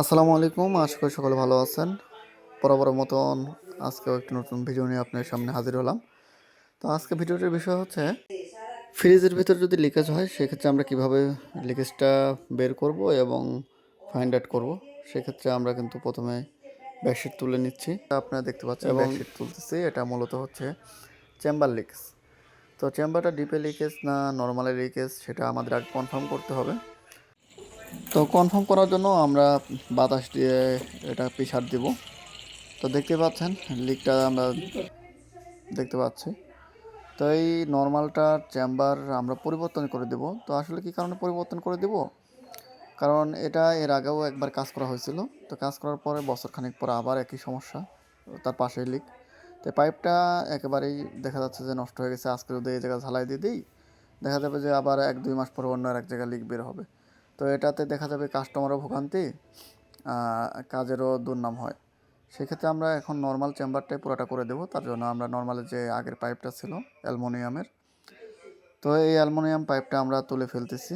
আসসালামু আলাইকুম, আশা করি সকলে ভালো আছেন। বরাবরের মতন আজকেও একটি নতুন ভিডিও নিয়ে আপনার সামনে হাজির হলাম। তো আজকে ভিডিওটির বিষয় হচ্ছে ফ্রিজের ভিতর যদি লিকেজ হয় সেক্ষেত্রে আমরা কিভাবে লিকেজটা বের করব এবং ফাইন্ড আউট করব। সেক্ষেত্রে আমরা কিন্তু প্রথমে ব্যাকশিট তুলে নিচ্ছি। আপনারা দেখতে পাচ্ছেন এবং ব্যাকশিট তুলতেছি, এটা মূলত হচ্ছে চেম্বার লিকেজ। তো চেম্বারটা ডিপে লিকেজ না নর্মালি লিকেজ সেটা আমাদের আগে কনফার্ম করতে হবে। তো কনফার্ম করার জন্য আমরা বাতাস দিয়ে এটা প্রেসার দিব। তো দেখতে পাচ্ছেন লিকটা আমরা দেখতে পাচ্ছি। তো এই নর্মালটার চেম্বার আমরা পরিবর্তন করে দেব। তো আসলে কি কারণে পরিবর্তন করে দেব, কারণ এটা এর আগেও একবার কাজ করা হয়েছিল। তো কাজ করার পরে বছরখানেক পরে আবার একই সমস্যা, তার পাশেই লিক। তো পাইপটা একেবারেই দেখা যাচ্ছে যে নষ্ট হয়ে গেছে। আজকে যদি এই জায়গায় ঝালাই দিয়ে দিই, দেখা যাবে যে আবার 1-2 মাস পরে অন্য এক জায়গায় লিক বের হবে। তো এটাতে দেখা যাবে কাস্টমারও ভোগান্তি, কাজেরও দুর্নাম হয়। সেক্ষেত্রে আমরা এখন নর্মাল চেম্বারটাই পুরোটা করে দেবো। তার জন্য আমরা নর্মালের যে আগের পাইপটা ছিল অ্যালুমিনিয়ামের, তো এই অ্যালুমিনিয়াম পাইপটা আমরা তুলে ফেলতেছি।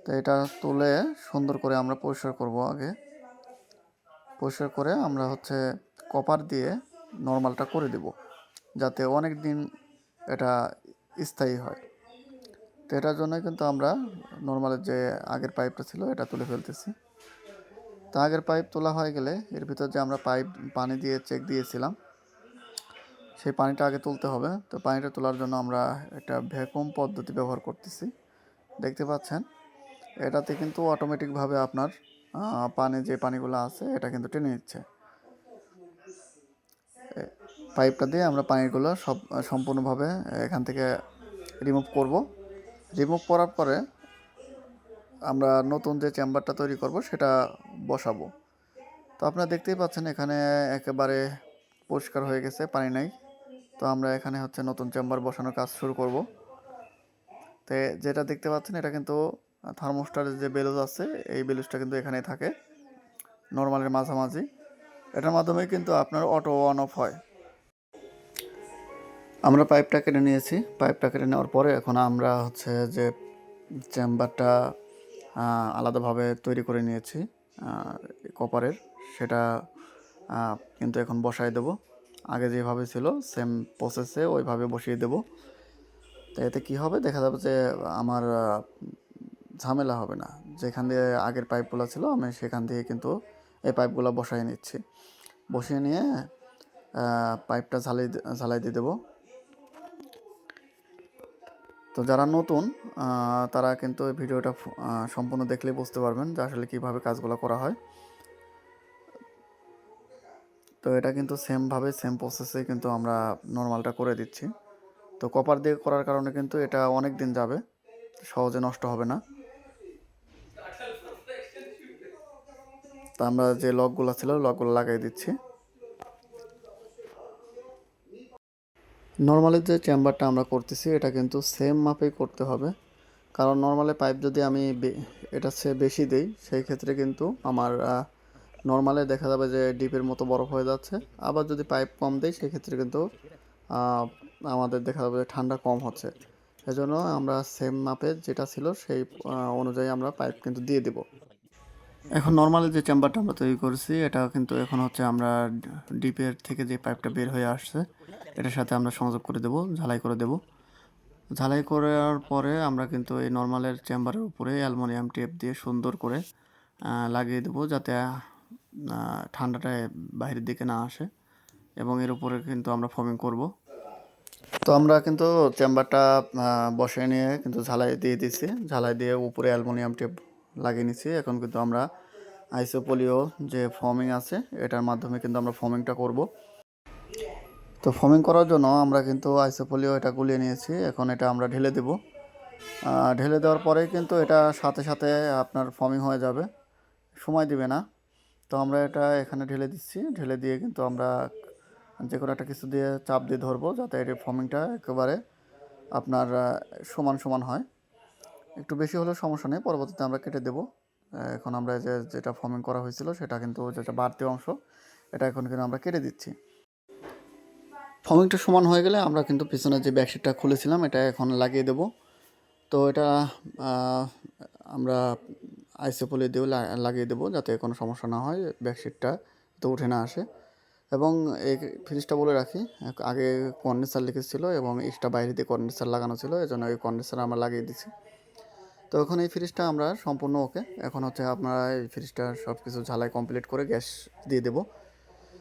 তো এটা তুলে সুন্দর করে আমরা পরিষ্কার করব। আগে পরিষ্কার করে আমরা হচ্ছে কপার দিয়ে নর্মালটা করে দেব, যাতে অনেক দিন এটা স্থায়ী হয়। তো এটার জন্যই কিন্তু আমরা নর্মালের যে আগের পাইপটা ছিল এটা তুলে ফেলতেছি। তো আগের পাইপ তোলা হয়ে গেলে এর ভিতর যে আমরা পাইপ পানি দিয়ে চেক দিয়েছিলাম সেই পানিটা আগে তুলতে হবে। তো পানিটা তোলার জন্য আমরা একটা ভ্যাকুয়াম পদ্ধতি ব্যবহার করতেছি। দেখতে পাচ্ছেন এটাতে কিন্তু অটোমেটিকভাবে আপনার পানি যে পানিগুলো আছে এটা কিন্তু টেনে নিচ্ছে। পাইপটা দিয়ে আমরা পানিগুলো সম্পূর্ণভাবে এখান থেকে রিমুভ করব। রিমুভ করার পরে আমরা নতুন যে চেম্বারটা তৈরি করব সেটা বসাবো। তো আপনারা দেখতেই পাচ্ছেন এখানে একেবারে পরিষ্কার হয়ে গেছে, পানি নাই। তো আমরা এখানে হচ্ছে নতুন চেম্বার বসানোর কাজ শুরু করব। তো যেটা দেখতে পাচ্ছেন এটা কিন্তু থার্মোস্টারের যে বেলুজ আছে এই বেলুজটা কিন্তু এখানেই থাকে নর্মালের মাঝামাঝি। এটার মাধ্যমে কিন্তু আপনার অটো অন অফ হয়। আমরা পাইপটা কেটে নিয়েছি। পাইপটা কেটে নেওয়ার পরে এখন আমরা হচ্ছে যে চেম্বারটা আলাদাভাবে তৈরি করে নিয়েছি কপারের, সেটা কিন্তু এখন বসাই দেব। আগে যেভাবে ছিল সেম প্রসেসে ওইভাবে বসিয়ে দেব। তো এতে কী হবে, দেখা যাবে যে আমার ঝামেলা হবে না। যেখান দিয়ে আগের পাইপগুলো ছিল আমি সেখান দিয়ে কিন্তু এই পাইপগুলো বসাই নিচ্ছি। বসিয়ে নিয়ে পাইপটা ঝালাই দিয়ে দেবো। তো যারা নতুন তারা কিন্তু এই ভিডিওটা সম্পূর্ণ দেখলেই বুঝতে পারবেন যে আসলে কীভাবে কাজগুলো করা হয়। তো এটা কিন্তু সেমভাবে সেম প্রসেসে কিন্তু আমরা নর্মালটা করে দিচ্ছি। তো কপার দিয়ে করার কারণে কিন্তু এটা অনেক দিন যাবে, সহজে নষ্ট হবে না। তো আমরা যে লকগুলো ছিল লকগুলো লাগাই দিচ্ছি। নর্মালের যে চেম্বারটা আমরা করতেছি এটা কিন্তু সেম মাপেই করতে হবে, কারণ নর্মালে পাইপ যদি আমি এটার চেয়ে বেশি দিই সেই ক্ষেত্রে কিন্তু আমার নর্মালে দেখা যাবে যে ডিপের মতো বরফ হয়ে যাচ্ছে। আবার যদি পাইপ কম দেই সেক্ষেত্রে কিন্তু আমাদের দেখা যাবে ঠান্ডা কম হচ্ছে। এজন্য আমরা সেম মাপে যেটা ছিল সেই অনুযায়ী আমরা পাইপ কিন্তু দিয়ে দেব। এখন নর্মালি যে চেম্বারটা আমরা তৈরি করেছি এটা কিন্তু এখন হচ্ছে আমরা ডিপের থেকে যে পাইপটা বের হয়ে আসছে এটার সাথে আমরা সংযোগ করে দেব, ঝালাই করে দেব। ঝালাই করার পরে আমরা কিন্তু এই নর্মালের চেম্বারের উপরে অ্যালুমিনিয়াম টেপ দিয়ে সুন্দর করে লাগিয়ে দেবো, যাতে ঠান্ডাটা বাইরের দিকে না আসে। এবং এর উপরে কিন্তু আমরা ফোমিং করব। তো আমরা কিন্তু চেম্বারটা বসিয়ে নিয়ে কিন্তু ঝালাই দিয়ে দিচ্ছি। ঝালাই দিয়ে উপরে অ্যালুমিনিয়াম টেপ লাগিয়ে নিচ্ছি। এখন কিন্তু আমরা আইসোপলিও যে ফোমিং আছে এটার মাধ্যমে কিন্তু আমরা ফোমিংটা করব। তো ফোমিং করার জন্য আমরা কিন্তু আইসোপলিও এটা গুলিয়ে নিয়েছি। এখন এটা আমরা ঢেলে দেব। ঢেলে দেওয়ার পরেই কিন্তু এটা সাথে সাথে আপনার ফোমিং হয়ে যাবে, সময় দিবে না। তো আমরা এটা এখানে ঢেলে দিচ্ছি। ঢেলে দিয়ে কিন্তু আমরা যে কোনো একটা কিছু দিয়ে চাপ দিয়ে ধরবো, যাতে এর ফোমিংটা একেবারে আপনার সমান সমান হয়। একটু বেশি হলেও সমস্যা নেই, পরবর্তীতে আমরা কেটে দেব। এখন আমরা যেটা ফোমিং করা হয়েছিল সেটা কিন্তু যেটা বাড়তি অংশ এটা এখন কিন্তু আমরা কেটে দিচ্ছি। ফোমিংটা সমান হয়ে গেলে আমরা কিন্তু পিছনে যে ব্যাকশিটটা খুলেছিলাম এটা এখন লাগিয়ে দেব। তো এটা আমরা আইসোপলি দিয়েও লাগিয়ে দেবো, যাতে কোনো সমস্যা না হয়, ব্যাকশিটটা তো উঠে না আসে। এবং এই ফ্রিজটা বলে রাখি, আগে কন্ডেন্সার লিখেছিল এবং এক্সট্রা বাইরে দিয়ে কন্ডেন্সার লাগানো ছিল, এজন্য এই কন্ডেন্সার আমরা লাগিয়ে দিচ্ছি। তো এখন এই ফ্রিজটা আমরা সম্পূর্ণ ওকে। এখন হচ্ছে আপনারা এই ফ্রিজটা সব কিছু ঝালাই কমপ্লিট করে গ্যাস দিয়ে দেবো।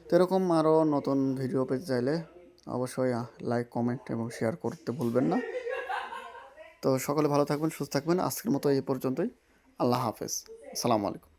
তো এরকম আরও নতুন ভিডিও পেতে চাইলে অবশ্যই লাইক, কমেন্ট এবং শেয়ার করতে ভুলবেন না। তো সকলে ভালো থাকবেন, সুস্থ থাকবেন। আজকের মতো এই পর্যন্তই। আল্লাহ হাফেজ। আসসালামু আলাইকুম।